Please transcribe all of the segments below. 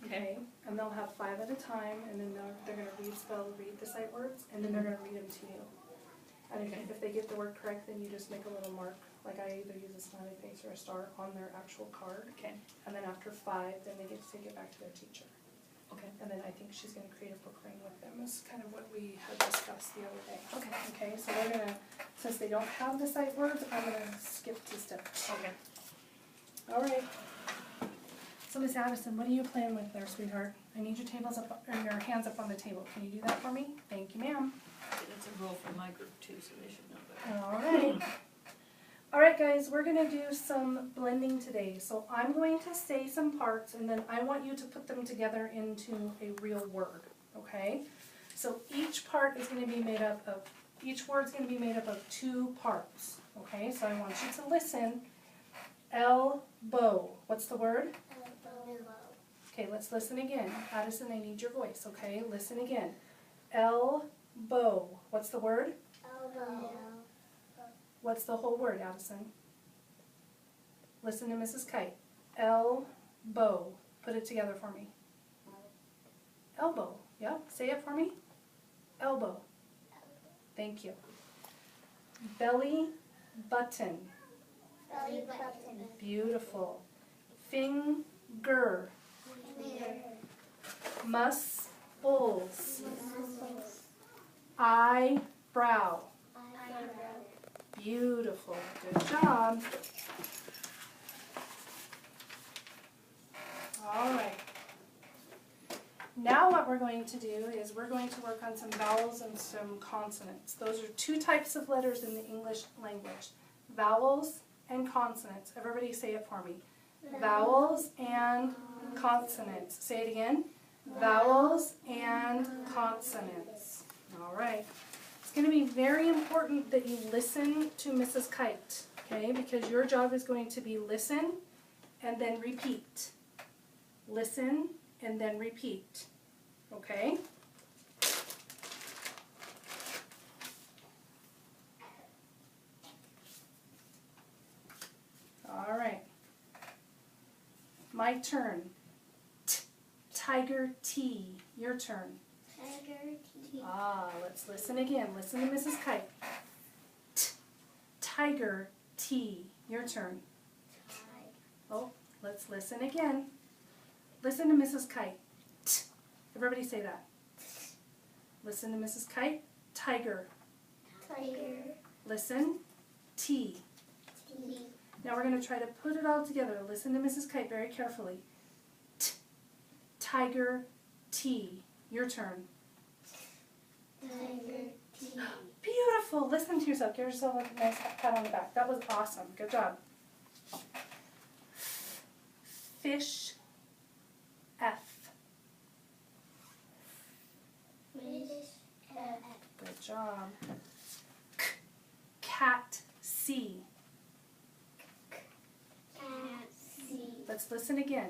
Okay, and they'll have 5 at a time, and then they're going to read the sight words, and then they're going to read them to you. And if they get the word correct, then you just make a little mark, like I either use a smiley face or a star on their actual card. Okay. And then after 5, then they get to take it back to their teacher. Okay. And then I think she's going to create a book ring with them. Is kind of what we had discussed the other day. Okay. Okay, so we're going to, since they don't have the sight words, I'm going to skip to step 2. Okay. All right. So Miss Addison, what are you playing with there, sweetheart? I need your tables up, or your hands up on the table. Can you do that for me? Thank you, ma'am. It's a rule for my group too, so they should know that. All right. All right, guys, we're going to do some blending today. So I'm going to say some parts, and then I want you to put them together into a real word, okay? So each part is going to be made up of, each word's going to be made up of 2 parts, okay? So I want you to listen. Elbow. What's the word? Elbow. Okay, let's listen again. Addison, I need your voice, okay? Listen again. Elbow. What's the word? Elbow. What's the whole word, Addison? Listen to Mrs. Kite. Elbow. Put it together for me. Elbow. Yep. Say it for me. Elbow. Thank you. Belly button. Belly button. Beautiful. Finger. Muscles. Muscles. Eyebrow. Eyebrow. Beautiful. Good job. All right. Now what we're going to do is we're going to work on some vowels and some consonants. Those are 2 types of letters in the English language. Vowels and consonants. Everybody say it for me. Vowels and consonants. Say it again. Vowels and consonants. All right. It's going to be very important that you listen to Mrs. Kite, okay? Because your job is going to be listen and then repeat. Listen and then repeat, okay? All right. My turn. Tiger T. Your turn. Tiger T. Let's listen again. Listen to Mrs. Kite. Tiger T. Your turn. Oh, let's listen again. Listen to Mrs. Kite. Everybody say that. Listen to Mrs. Kite. Tiger. Tiger. Listen. T. T. Now we're going to try to put it all together. Listen to Mrs. Kite very carefully. Tiger T. Your turn. Tiger T. Beautiful. Listen to yourself. Give yourself a nice pat on the back. That was awesome. Good job. Fish. F. Fish. F. Good job. Cat. C. Cat. C. Let's listen again.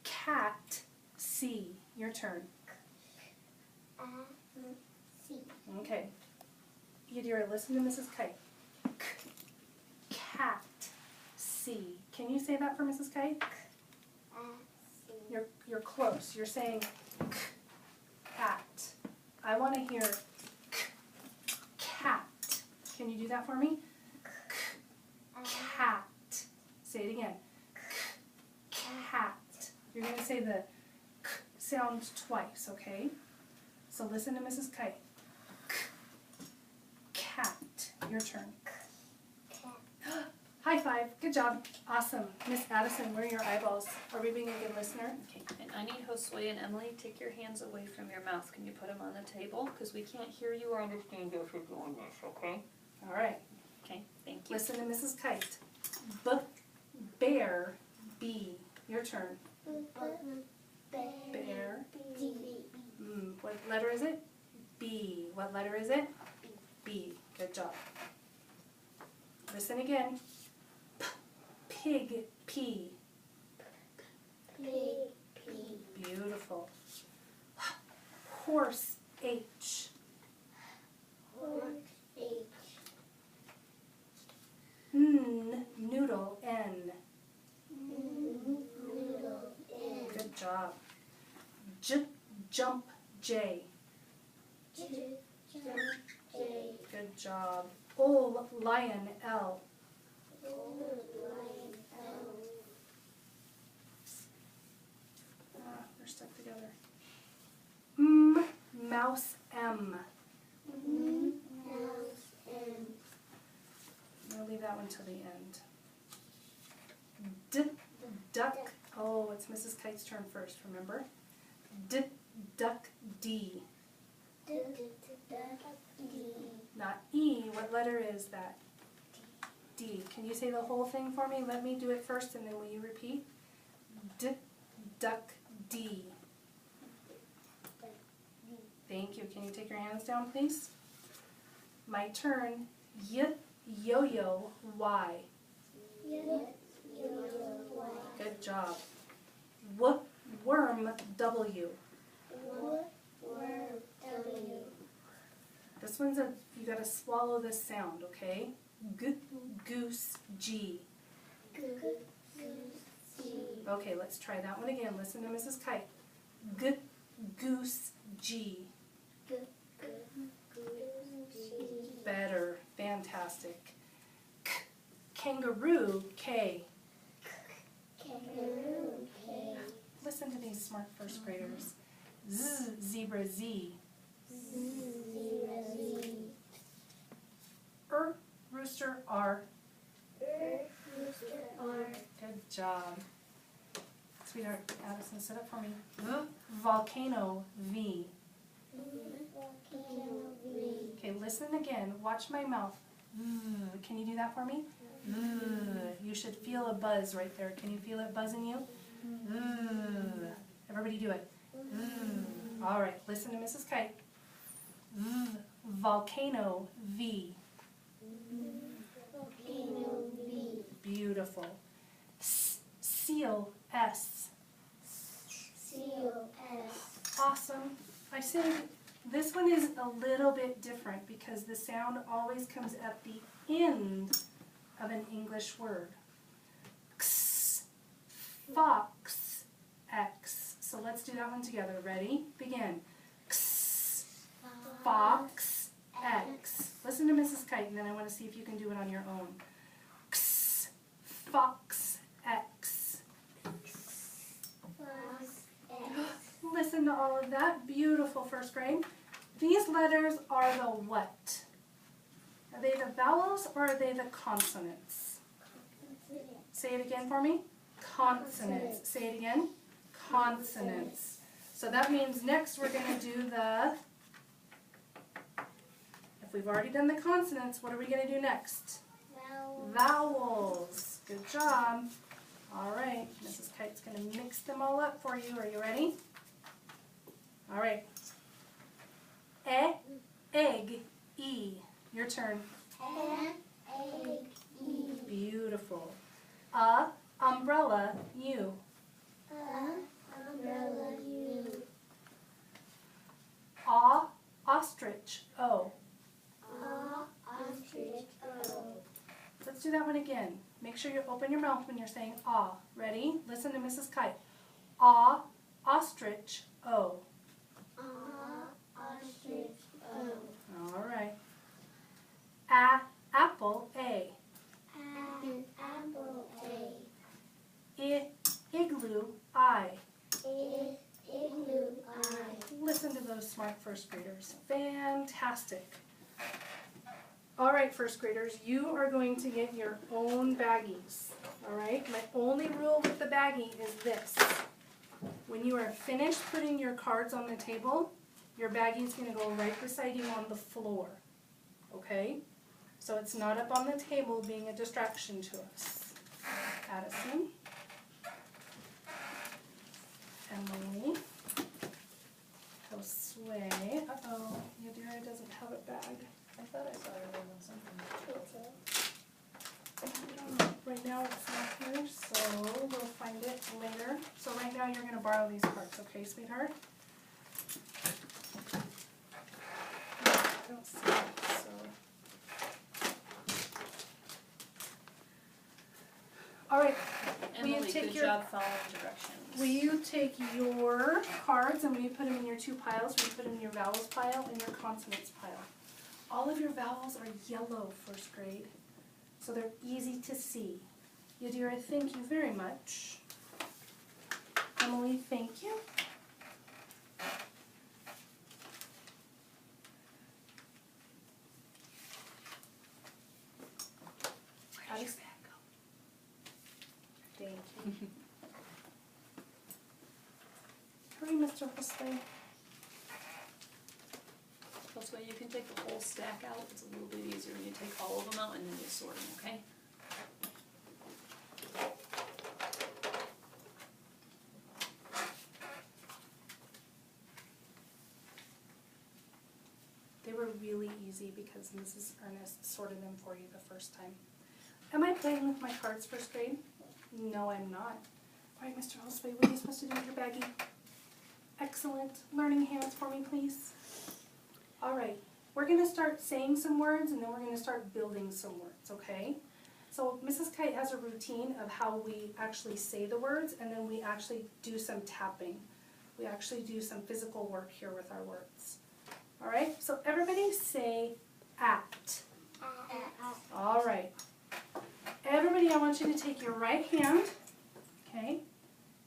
Cat. C. Your turn. C. Okay. Yadira, listen to Mrs. Kite. Cat. C. Can you say that for Mrs. Kite? C. You're close. You're saying cat. I want to hear cat. Can you do that for me? Cat. Say it again. Cat. You're going to say the sound twice, okay? So listen to Mrs. Kite. Cat. Your turn. High five. Good job. Awesome. Miss Addison, where are your eyeballs? Are we being a good listener? Okay, and I need Josue and Emily, take your hands away from your mouth. Can you put them on the table? Because we can't hear you or understand you if you're doing this, okay? All right. Okay, thank you. Listen to Mrs. Kite. Bear. B. Your turn. Bear. D. What letter is it? B. What letter is it? B. Good job. Listen again. Pig. P. P. Beautiful. Horse. H. Horse. H. Noodle. N. Noodle. N. job. Jump, J. J. Good job. O, lion, L. They're stuck together. Mouse, M. I'm going to leave that one till the end. Duck. Oh, it's Mrs. Kite's turn first, remember? Duck, D. Not E. What letter is that? D. Can you say the whole thing for me? Let me do it first and then will you repeat? Duck, D. Thank you. Can you take your hands down, please? My turn. Yo-yo, Y. Good job. Worm, W. This one's you gotta swallow this sound, okay? Goose, G. Okay, let's try that one again. Listen to Mrs. Kite. Goose, G. Better. Fantastic. Kangaroo, K. Listen to these smart first graders. Zebra, Z. Rooster, R. Good job. Sweetheart, Addison, sit up for me. Volcano, V. Okay, listen again. Watch my mouth. Can you do that for me? You should feel a buzz right there. Can you feel it buzzing you? Everybody do it. All right, listen to Mrs. Kite. Volcano, V. Beautiful. Seal, S. Awesome. I said this one is a little bit different because the sound always comes at the end of an English word. X, fox, X. So let's do that one together. Ready? Begin. X, fox, X. Listen to Mrs. Kite and then I want to see if you can do it on your own. X, fox, X. Listen to all of that. Beautiful first grade. These letters are the what? Are they the vowels or are they the consonants? Say it again for me. Consonants. Say it again. Consonants. So that means next we're going to do the, if we've already done the consonants, what are we going to do next? Vowels. Good job. All right, Mrs. Kite's going to mix them all up for you. Are you ready? All right. Egg, E. Your turn. Beautiful. Umbrella, U. Ostrich, O. Let's do that one again. Make sure you open your mouth when you're saying ah. Ready? Listen to Mrs. Kite. Ostrich, O. All right. Apple, A. Igloo, I. Listen to those smart first graders. Fantastic. All right, first graders, you are going to get your own baggies. All right? My only rule with the baggie is this. When you are finished putting your cards on the table, your baggie's going to go right beside you on the floor. Okay? So it's not up on the table being a distraction to us. Addison. Emily. Josue. Uh-oh, Yadira doesn't have a bag. I thought I saw it on something. I don't know. Right now it's not here, so we'll find it later. So right now you're going to borrow these cards, okay, sweetheart? I don't see it, so. All right. Emily, good job following directions. Will you take take your cards and we put them in your two piles. We put them in your vowels pile and your consonants pile. All of your vowels are yellow, first grade, so they're easy to see. Yadira, thank you very much. Emily, thank you. How does that go? Thank you. Hurry, Mr. Whistler. That's why you can take the whole stack out. It's a little bit easier when you take all of them out and then you sort them, okay? They were really easy because Mrs. Ernest sorted them for you the first time. Am I playing with my cards, first grade? No, I'm not. All right, Mr. Holsway, what are you supposed to do with your baggie? Excellent. Learning hands for me, please. All right, we're going to start saying some words and then we're going to start building some words, okay? So Mrs. Kite has a routine of how we actually say the words and then we actually do some tapping. We actually do some physical work here with our words. All right, so everybody say at. All right. Everybody, I want you to take your right hand, okay?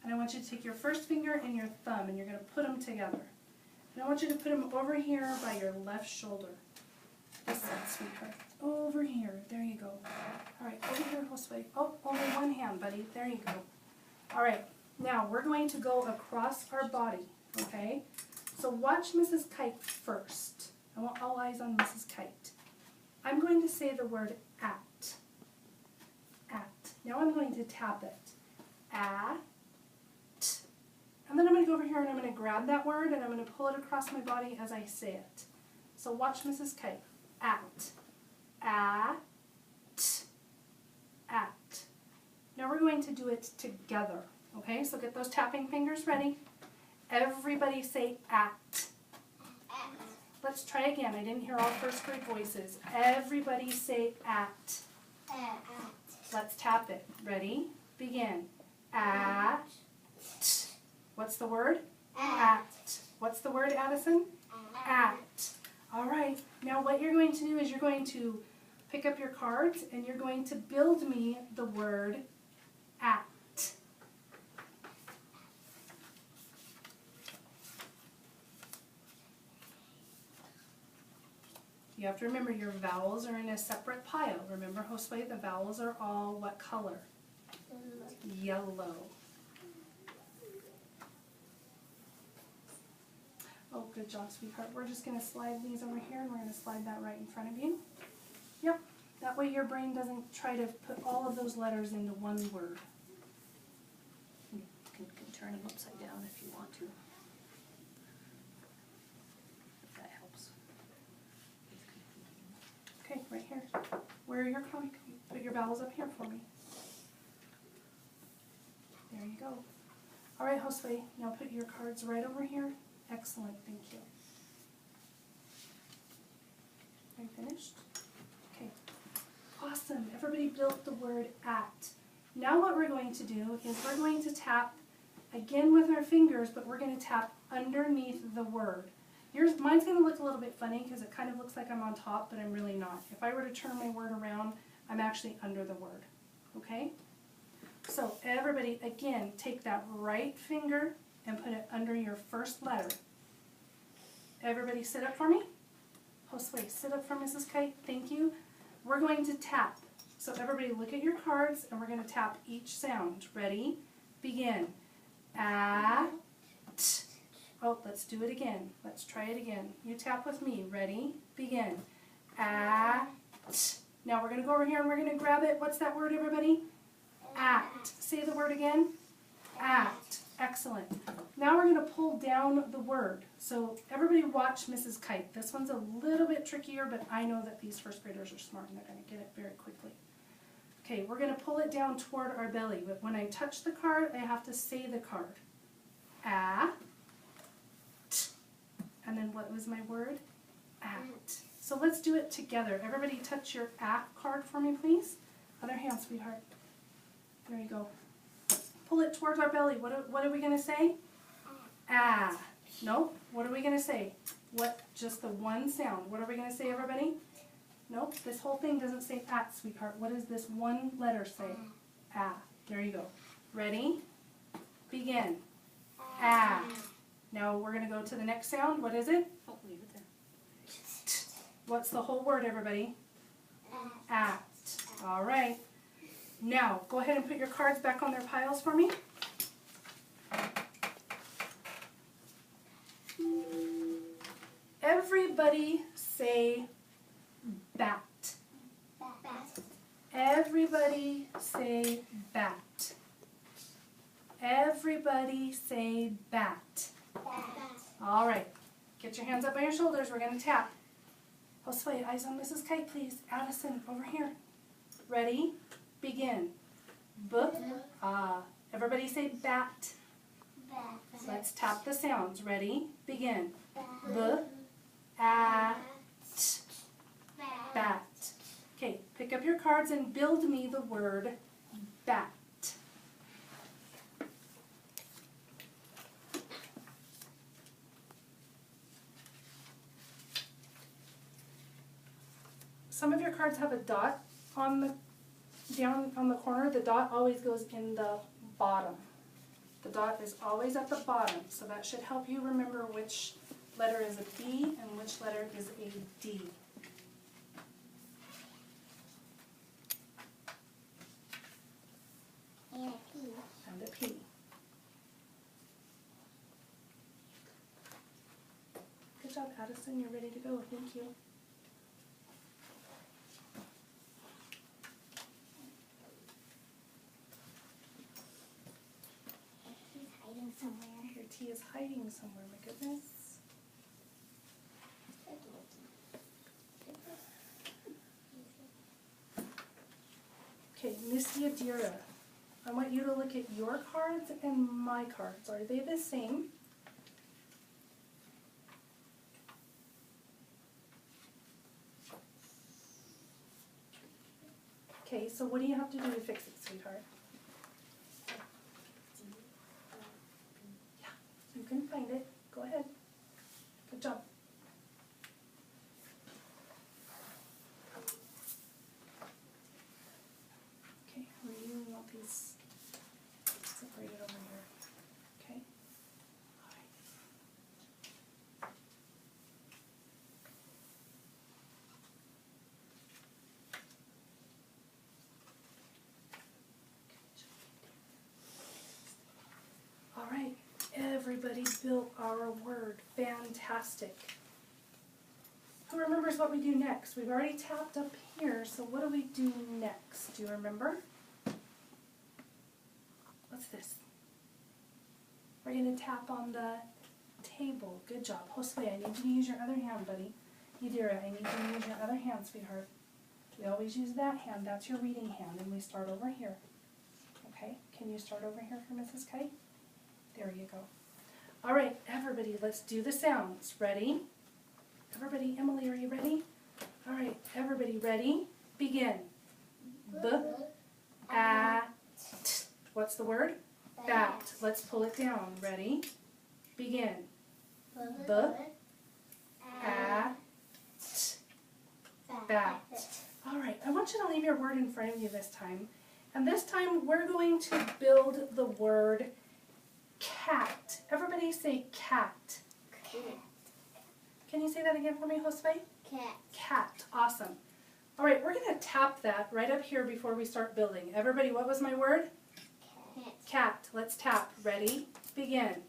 And I want you to take your first finger and your thumb and you're going to put them together. And I want you to put them over here by your left shoulder. This side, sweetheart. Over here. There you go. All right, over here, Josue. Oh, only one hand, buddy. There you go. All right, now we're going to go across our body, okay? So watch Mrs. Kite first. I want all eyes on Mrs. Kite. I'm going to say the word at. At. Now I'm going to tap it. At. And then I'm going to go over here and I'm going to grab that word and I'm going to pull it across my body as I say it. So watch Mrs. Kite. At. At. At. Now we're going to do it together. Okay, so get those tapping fingers ready. Everybody say at. Let's try again. I didn't hear all first grade voices. Everybody say at. Let's tap it. Ready? Begin. At. What's the word? At. What's the word, Addison? At. All right. Now what you're going to do is you're going to pick up your cards and you're going to build me the word at. You have to remember your vowels are in a separate pile. Remember, Josue, the vowels are all what color? Yellow. Oh, good job, sweetheart. We're just going to slide these over here and we're going to slide that right in front of you. Yep. That way your brain doesn't try to put all of those letters into one word. You can turn them upside down if you want to. If that helps. Okay, right here. Where are your comic? Put your vowels up here for me. There you go. All right, Josue, now put your cards right over here. Excellent, thank you. Are you finished? Okay. Awesome, everybody built the word at. Now what we're going to do is we're going to tap again with our fingers, but we're going to tap underneath the word. Mine's going to look a little bit funny because it kind of looks like I'm on top, but I'm really not. If I were to turn my word around, I'm actually under the word, okay? So everybody, again, take that right finger and put it under your first letter. Everybody sit up for me. Josue, sit up for Mrs. Kite. Thank you. We're going to tap. So everybody look at your cards and we're going to tap each sound. Ready? Begin. At. Oh, let's do it again. Let's try it again. You tap with me. Ready? Begin. At. Now we're going to go over here and we're going to grab it. What's that word, everybody? At. Say the word again. At. Excellent. Now we're going to pull down the word. So everybody watch Mrs. Kite. This one's a little bit trickier, but I know that these first graders are smart and they're going to get it very quickly. Okay, we're going to pull it down toward our belly, but when I touch the card, I have to say the card. At. And then what was my word? At. So let's do it together. Everybody touch your at card for me, please. Other hand, sweetheart. There you go. pull it towards our belly. What are we going to say? Ah. Nope. What are we going to say? What? Just the one sound. What are we going to say, everybody? Nope. This whole thing doesn't say at, sweetheart. What does this one letter say? Ah. There you go. Ready? Begin. Ah. Now we're going to go to the next sound. What is it? Oh, leave it there. What's the whole word, everybody? At. All right. Now, go ahead and put your cards back on their piles for me. Everybody say bat. Bat. Everybody say bat. Everybody say bat. All right. Get your hands up on your shoulders. We're going to tap. Josue, eyes on Mrs. Kite, please. Addison, over here. Ready? Begin. B. Everybody say bat. Let's tap the sounds. Ready? Begin. B. At. Bat. Okay, pick up your cards and build me the word bat. Some of your cards have a dot on the down on the corner. The dot always goes in the bottom. The dot is always at the bottom, so that should help you remember which letter is a B and which letter is a D. And a P. And a P. Good job, Addison. You're ready to go. Thank you. He's hiding somewhere. Your T is hiding somewhere, my goodness. Okay, Miss Yadira, I want you to look at your cards and my cards. Are they the same? Okay, so what do you have to do to fix it, sweetheart? Yeah, you can find it. Go ahead. Good job. Okay, you want these separated over here. Okay? All right. All right, everybody built our word. Fantastic. Who remembers what we do next? We've already tapped up here, so what do we do next? Do you remember? What's this? We're going to tap on the table. Good job. Josue, I need you to use your other hand, buddy. Yadira, I need you to use your other hand, sweetheart. We always use that hand. That's your reading hand, and we start over here. Okay? Can you start over here for Mrs. Kite? There you go. All right, everybody, let's do the sounds. Ready? Everybody, Emily, are you ready? All right, everybody, ready? Begin. B, a, t. What's the word? Bat. Let's pull it down. Ready? Begin. B, a, t. Bat. All right, I want you to leave your word in front of you this time. And this time we're going to build the word cat. Everybody say cat. Can you say that again for me, Josue? Cat. Cat. Awesome. All right, we're going to tap that right up here before we start building. Everybody, what was my word? Cat. Cat. Let's tap. Ready? Begin.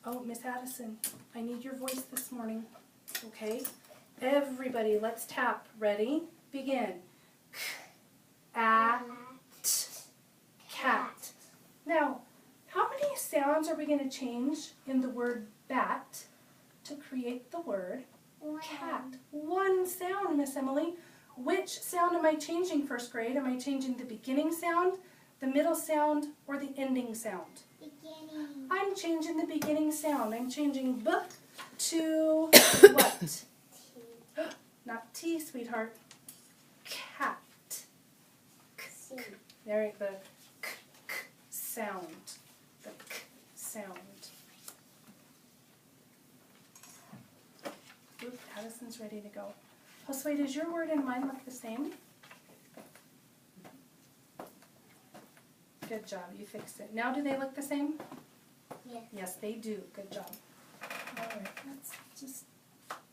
Oh, Miss Addison, I need your voice this morning. Okay? Everybody, let's tap. Ready? Begin. At. Cat. Now, how many sounds are we going to change in the word bat to create the word cat? One sound, Miss Emily. Which sound am I changing, first grade? Am I changing the beginning sound, the middle sound, or the ending sound? Beginning. I'm changing the beginning sound. I'm changing B to what? Not T, sweetheart. Cat. C. There you go. sound. The k sound. Oop, Addison's ready to go. Josue, does your word and mine look the same? Good job, you fixed it. Now do they look the same? Yes. Yes, they do. Good job. All right, let's just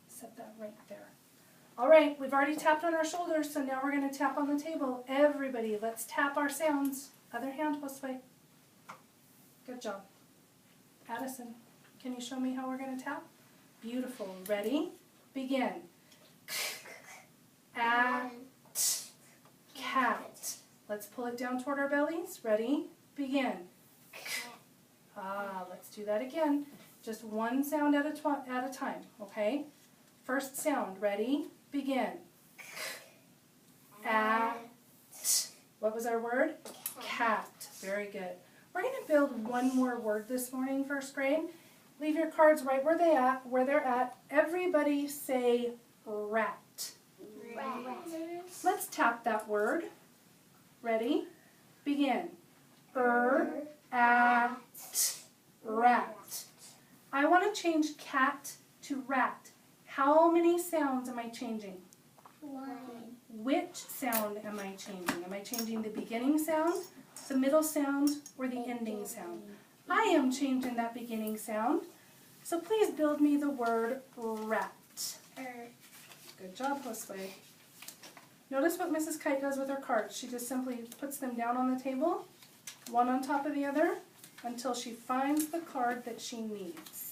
set that right there. All right, we've already tapped on our shoulders, so now we're going to tap on the table. Everybody, let's tap our sounds. Other hand, Josue. Good job. Addison, can you show me how we're going to tap? Beautiful. Ready? Begin. At, cat. Let's pull it down toward our bellies. Ready? Begin. Let's do that again. Just one sound at a time, okay? First sound. Ready? Begin. At. What was our word? Cat. Very good. We're going to build one more word this morning, first grade. Leave your cards right where they're at. Everybody say rat. Rat. Let's tap that word. Ready? Begin. At, rat. I want to change cat to rat. How many sounds am I changing? One. Which sound am I changing? Am I changing the beginning sound, the middle sound, or the ending sound? I am changing that beginning sound. So please build me the word rat. Good job, Josue. Notice what Mrs. Kite does with her cards. She just simply puts them down on the table, one on top of the other, until she finds the card that she needs.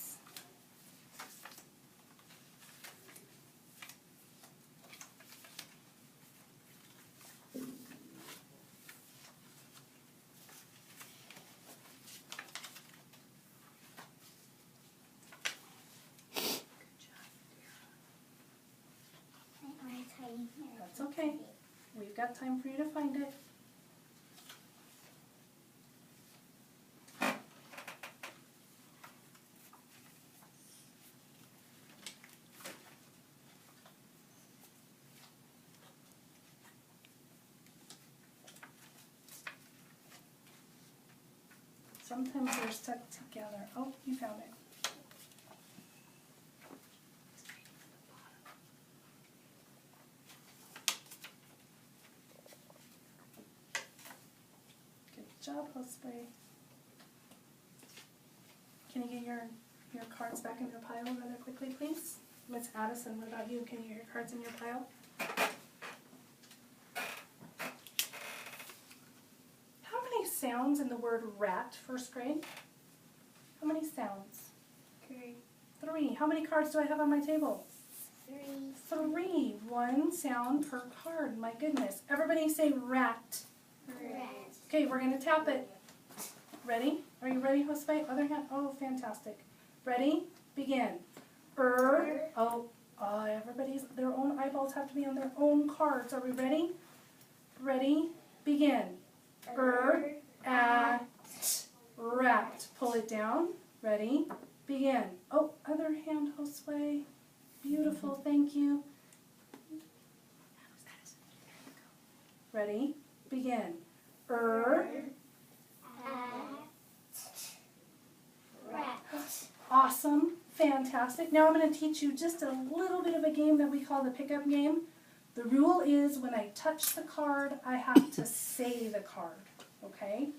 That's okay. We've got time for you to find it. Sometimes they're stuck together. Oh, you found it. Good job, Josue. Can you get your cards back in your pile rather quickly, please? Miss Addison, what about you? Can you get your cards in your pile? How many sounds in the word rat, first grade? How many sounds? 3. 3. How many cards do I have on my table? 3. 3. 1 sound per card. My goodness. Everybody say rat. Rat. Okay, we're going to tap it. Ready? Are you ready, Josue? Other hand. Oh, fantastic. Ready? Begin. Their own eyeballs have to be on their own cards. Are we ready? Ready? Begin. At, rat. Pull it down. Ready? Begin. Oh, other hand, Josue. Beautiful, thank you. Ready? Begin. Awesome. Fantastic. Now I'm going to teach you just a little bit of a game that we call the pickup game. The rule is when I touch the card, I have to say the card. Okay?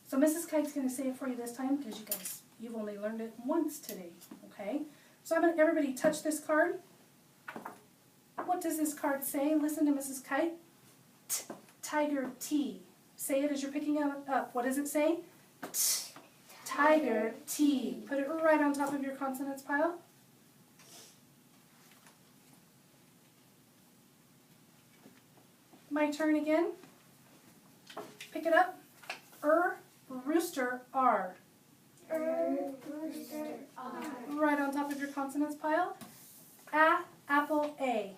So Mrs. Kite's going to say it for you this time because you've only learned it once today. Okay? So I'm going to everybody touch this card. What does this card say? Listen to Mrs. Kite. Tiger T. Say it as you're picking it up. What does it say? Tiger T. Put it right on top of your consonants pile. My turn again. Pick it up. Rooster, R. Rooster, R. Right on top of your consonants pile. Apple, A.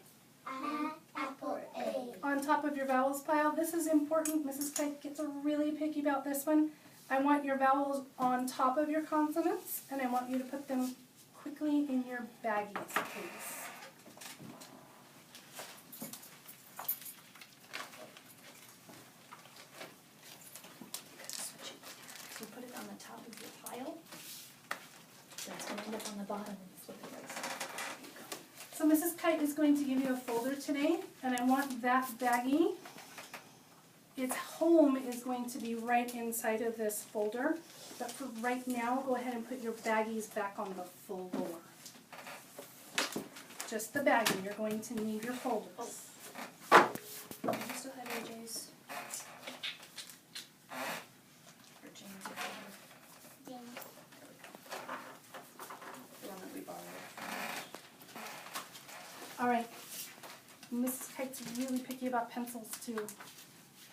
Apple, A. On top of your vowels pile. This is important. Mrs. Kite gets really picky about this one. I want your vowels on top of your consonants, and I want you to put them quickly in your baggies, please. the bottom and flip it right side. There you go. So Mrs. Kite is going to give you a folder today, and I want that baggie, its home is going to be right inside of this folder. But for right now, go ahead and put your baggies back on the floor. Just the baggie. You're going to need your folders. You still have AJ's? Or James' folder? James. There we go. The one that we borrowed. All right. Mrs. Kite's really picky about pencils too.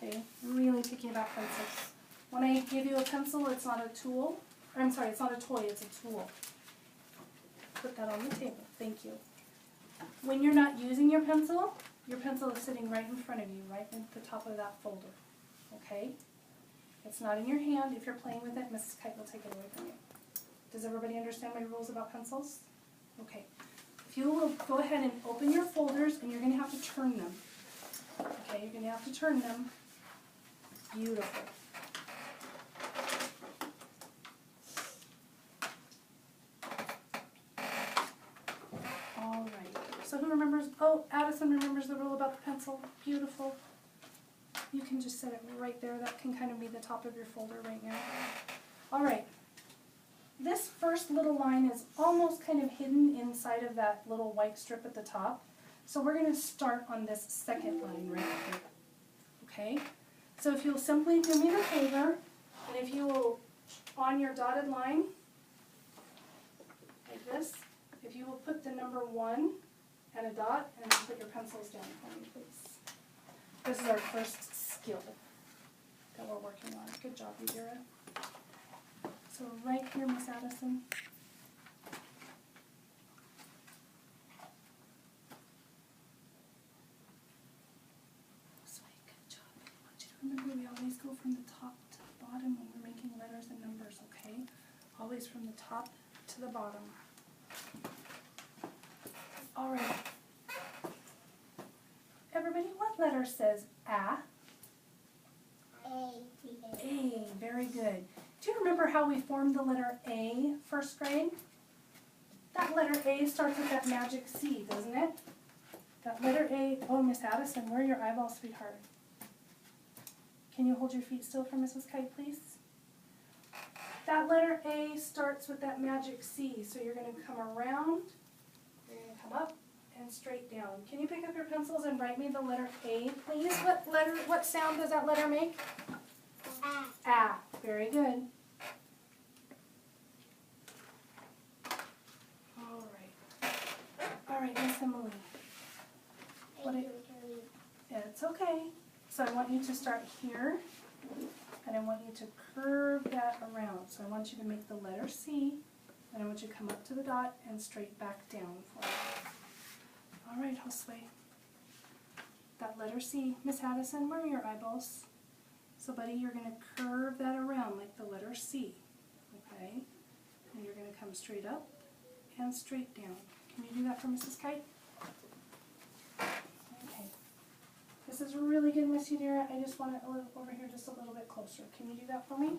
Okay, really picky about pencils. When I give you a pencil, it's not a tool. Or, I'm sorry, it's not a toy, it's a tool. Put that on the table. Thank you. When you're not using your pencil is sitting right in front of you, right at the top of that folder. Okay? It's not in your hand. If you're playing with it, Mrs. Kite will take it away from you. Does everybody understand my rules about pencils? Okay. If you will go ahead and open your folders, and you're going to have to turn them. Okay, you're going to have to turn them. Beautiful. All right. So who remembers? Oh, Addison remembers the rule about the pencil. Beautiful. You can just set it right there. That can kind of be the top of your folder right now. All right. This first little line is almost kind of hidden inside of that little white strip at the top. So we're going to start on this second line right here. Okay? So if you'll simply do me the favor, and if you will, on your dotted line, like this, if you will put the number 1 and a dot, and then put your pencils down for me, please. This is our first skill that we're working on. Good job, Yadira. So right here, Miss Addison. Good job. I want you to remember we always go from the top to the bottom when we're making letters and numbers, okay? Always from the top to the bottom. All right. Everybody, what letter says A? A. A, very good. Do you remember how we formed the letter A first grade? That letter A starts with that magic C, doesn't it? That letter A, oh, Miss Addison, where are your eyeballs, sweetheart? Can you hold your feet still for Mrs. Kite, please? That letter A starts with that magic C, so you're going to come around, you're going to come up, and straight down. Can you pick up your pencils and write me the letter A, please? What sound does that letter make? A. A. Very good. All right, Miss Emily. Yeah, it's okay. So I want you to start here, and I want you to curve that around. So I want you to make the letter C, and I want you to come up to the dot and straight back down for me. All right, Josue. That letter C. Miss Addison, where are your eyeballs? So, buddy, you're going to curve that around like the letter C, okay? And you're going to come straight up and straight down. Can you do that for Mrs. Kite? Okay. This is really good, Miss Yadira. I just want it over here just a little bit closer. Can you do that for me?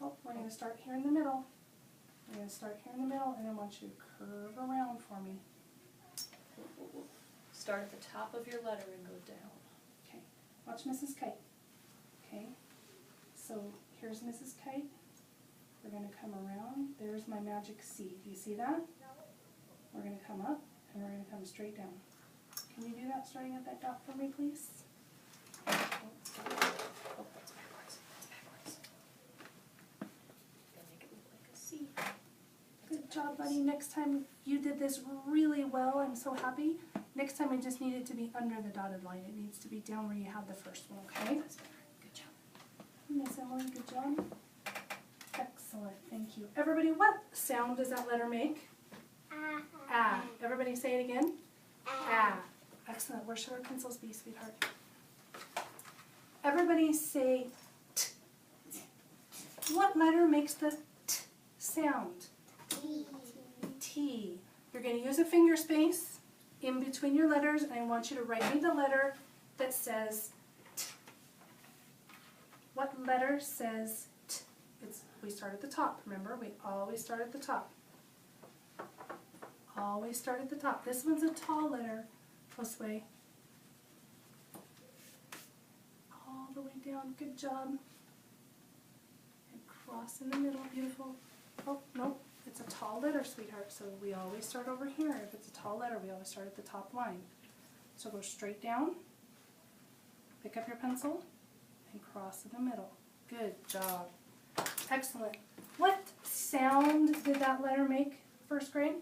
Oh, we're going to start here in the middle. We're going to start here in the middle, and I want you to curve around for me. Start at the top of your letter and go down. Okay, watch Mrs. Kite. Okay, so here's Mrs. Kite. We're going to come around. There's my magic C. Do you see that? We're going to come up, and we're going to come straight down. Can you do that starting at that dot for me, please? Oh, that's backwards. That's backwards. Gotta make it look like a C. Good job, buddy. Next time you did this really well. I'm so happy. Next time I just need it to be under the dotted line. It needs to be down where you had the first one, okay? That's better. Good job. Miss Emily, good job. Excellent, thank you. Everybody, what sound does that letter make? Ah. Everybody say it again. Ah. Excellent. Where should our pencils be, sweetheart? Everybody say T. What letter makes the T sound? T. T. You're going to use a finger space in between your letters, and I want you to write me the letter that says T. What letter says T? It's We start at the top, remember? We always start at the top. Always start at the top. This one's a tall letter, Josue. All the way down, good job. And cross in the middle, beautiful. Oh, no, it's a tall letter, sweetheart, so we always start over here. If it's a tall letter, we always start at the top line. So go straight down, pick up your pencil, and cross in the middle. Good job. Excellent. What sound did that letter make, first grade?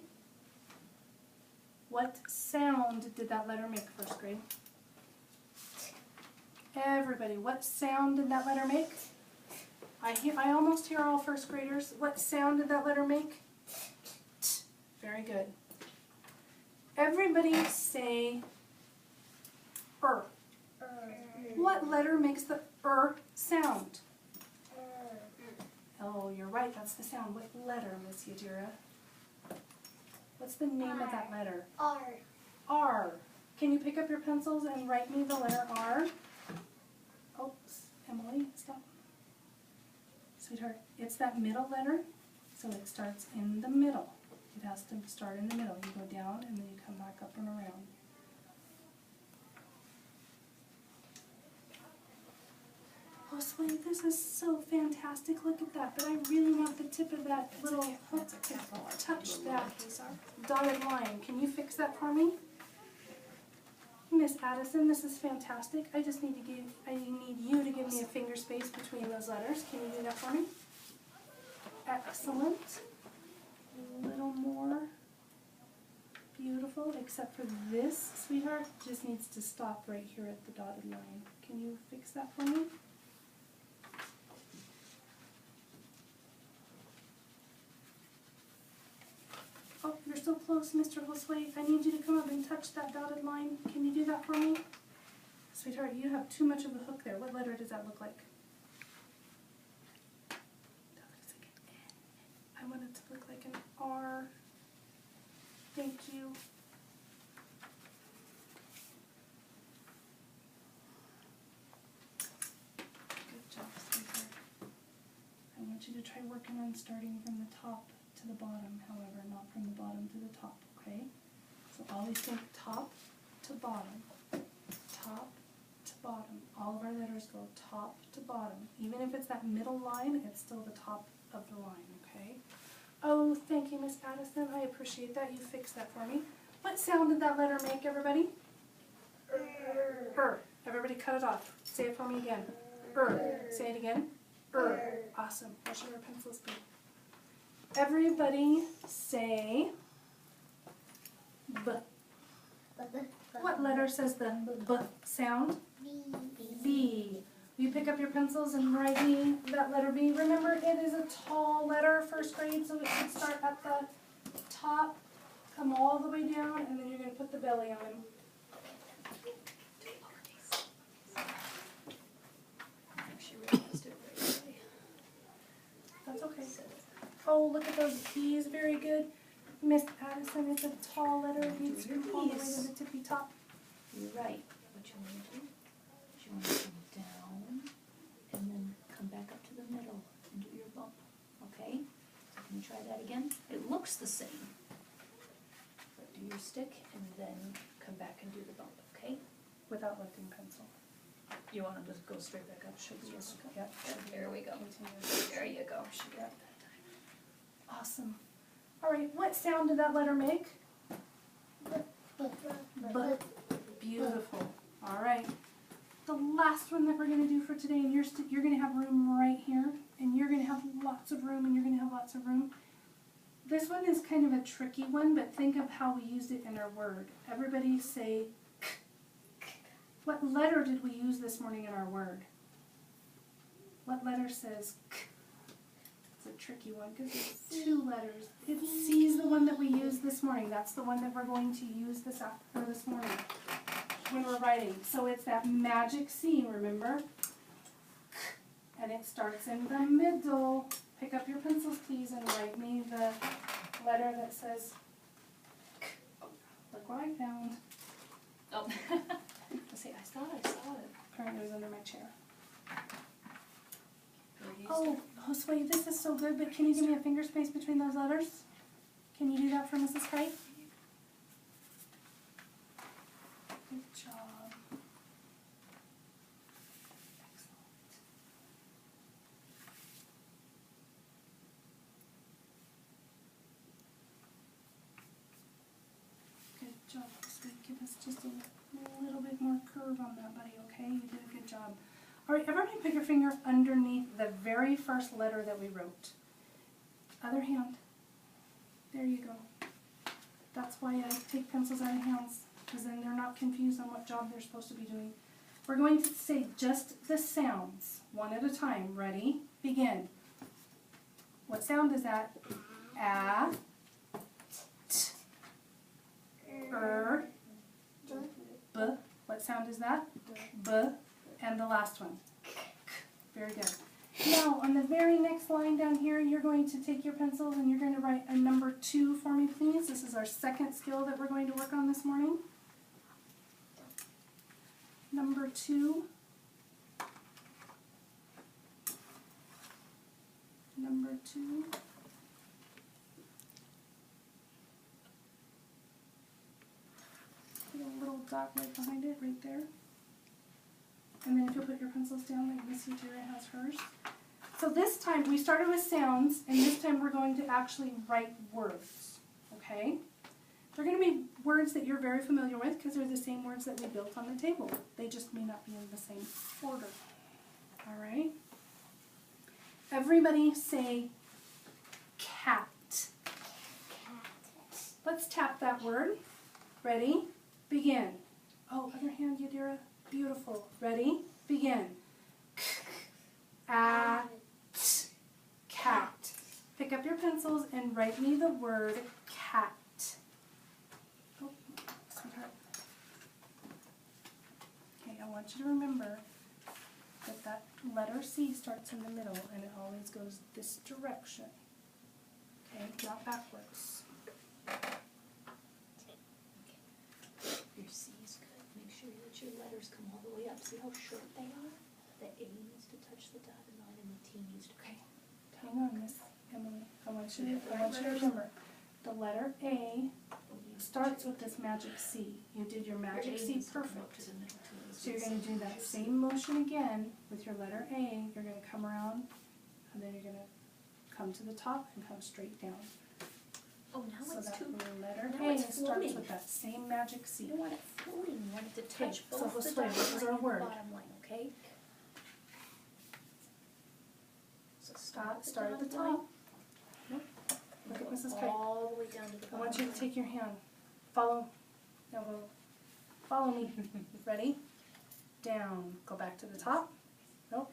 What sound did that letter make, first grade? Everybody, what sound did that letter make? I almost hear all first graders. What sound did that letter make? T. Very good. Everybody say What letter makes the sound? Oh, you're right, that's the sound. What letter, Miss Yadira? What's the name of that letter? R. R. Can you pick up your pencils and write me the letter R? Oops, Emily, stop. Sweetheart, it's that middle letter, so it starts in the middle. It has to start in the middle. You go down and then you come back up and around. Oh, sweet, this is so fantastic. Look at that. But I really want the tip of that little hook to touch that dotted line. Can you fix that for me? Miss Addison, this is fantastic. I just need you to give me a finger space between those letters. Can you do that for me? Excellent. A little more. Beautiful, except for this, sweetheart, just needs to stop right here at the dotted line. Can you fix that for me? Oh, you're so close, Mr. Josue. I need you to come up and touch that dotted line. Can you do that for me? Sweetheart, you have too much of a hook there. What letter does that look like? That looks like an N. I want it to look like an R. Thank you. Good job, sweetheart. I want you to try working on starting from the top to the bottom, however, not from the bottom to the top, okay? So always think top to bottom, top to bottom. All of our letters go top to bottom. Even if it's that middle line, it's still the top of the line, okay? Oh, thank you, Miss Addison. I appreciate that. You fixed that for me. What sound did that letter make, everybody? Everybody cut it off. Say it for me again. Say it again. Awesome. Where should our pencils be? Everybody say B. What letter says the B sound? B. You pick up your pencils and write me that letter B. Remember, it is a tall letter, first grade, so it should start at the top, come all the way down, and then you're going to put the belly on. That's okay. Oh, look at those B's. Very good. Miss Addison, it's a tall letter. It needs to come all the way to the tippy top. You're right. What you want to do is you want to come down and then come back up to the middle and do your bump. Okay? So can you try that again? It looks the same. But do your stick and then come back and do the bump. Okay? Without lifting pencil. You want to just go straight back up? Should be Yes. okay. Yep. There we go. There you go. Yep. Awesome. All right, what sound did that letter make? B. Beautiful. All right. The last one that we're going to do for today, and you're going to have room right here, and you're going to have lots of room, and you're going to have lots of room. This one is kind of a tricky one, but think of how we used it in our word. Everybody say k. What letter did we use this morning in our word? What letter says k? It's a tricky one because it's two letters. It C's the one that we used this morning. That's the one that we're going to use this morning when we're writing. So it's that magic C, remember? And it starts in the middle. Pick up your pencils, please, and write me the letter that says K. Oh, look what I found. Oh. Let's see, I saw it. Apparently it was under my chair. Oh, Josue, this is so good, but can you give me a finger space between those letters? Can you do that for Mrs. Kite? Good job. Excellent. Good job, Josue. Give us just a little bit more curve on that, buddy, okay? You did a good job. All right, everybody put your finger underneath the very first letter that we wrote. Other hand. There you go. That's why I take pencils out of hands, because then they're not confused on what job they're supposed to be doing. We're going to say just the sounds, one at a time. Ready? Begin. What sound is that? A, t, b. What sound is that? B. And the last one. Very good. Now, on the very next line down here, you're going to take your pencils and you're going to write a number 2 for me, please. This is our second skill that we're going to work on this morning. Number 2. Number 2. Put a little dot right behind it, right there. And then if you'll put your pencils down like Miss Utira has hers. So this time we started with sounds, and this time we're going to actually write words, okay? They're going to be words that you're very familiar with because they're the same words that we built on the table. They just may not be in the same order. All right? Everybody say cat. Let's tap that word. Ready? Begin. Oh, other hand, Yadira. Beautiful. Ready? Begin. Cat. Pick up your pencils and write me the word cat. Oh, sweetheart. Okay, I want you to remember that that letter C starts in the middle and it always goes this direction. Okay, not backwards. Your C is good. Make sure that your letters come all the way up. See how short they are? The A needs to touch the dotted line and the T needs to come. Hang on, Miss Emily. I want you to remember. The letter A starts with this magic C. You did your magic C perfect. So you're going to do that same motion again with your letter A. You're going to come around and then you're going to come to the top and come straight down. Oh, now So it's that too. your letter now A it's starts floating. with that same magic You C. don't want it floating. You want it to touch Okay, so both the Josue, dotted this is our line and word. the bottom line, okay? So Start at the dotted line. top. Nope. Look at Mrs. Kite. All the way down to the I bottom. want you to line. take your hand. Follow. No, follow me. Ready? Down. Go back to the top. Nope.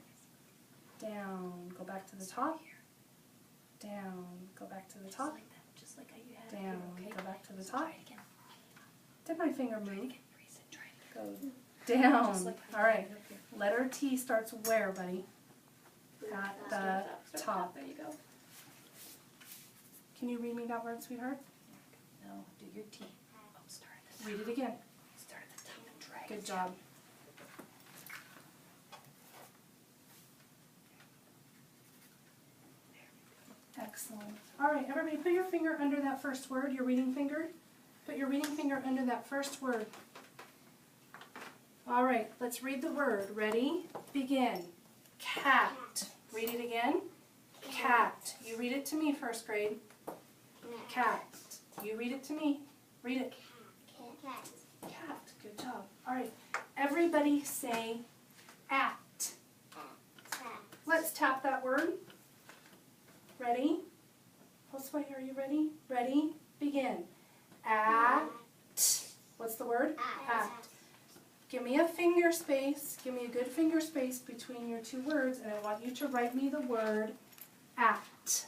Down. Go back to the top. Down. Go back to the Just top. like that, just like how you had Down. it here, okay? Go back to the So top. try it again. Did my finger Try it move? again. Freeze it. Try it. Go Just down. like how All you right. had it up here. Letter T starts where, buddy? At the top. There you go. Can you read me that word, sweetheart? No, do your T. Oh, start at the top. Read it again. Start at the top and drag Good it job. Excellent. All right, everybody put your finger under that first word, your reading finger. Put your reading finger under that first word. All right, let's read the word. Ready? Begin. Cat. Read it again. Cat. You read it to me, first grade. Cat. You read it to me. Read it. Cat. Good job. All right, everybody say at. Let's tap that word. Ready? Josue, are you ready? Ready? Begin. At. What's the word? At. Give me a finger space. Give me a good finger space between your two words, and I want you to write me the word at.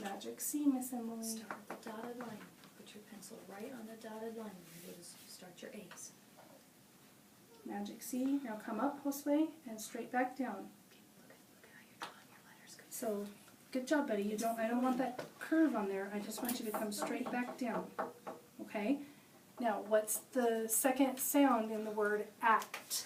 Magic C, Miss Emily. Start at the dotted line. Put your pencil right on the dotted line. Start your A's. Magic C. Now come up, Josue, and straight back down. Look at how you're drawing your letters. Good. So, good job, buddy. I don't want that curve on there. I just want you to come straight back down. Okay? Now, what's the second sound in the word act?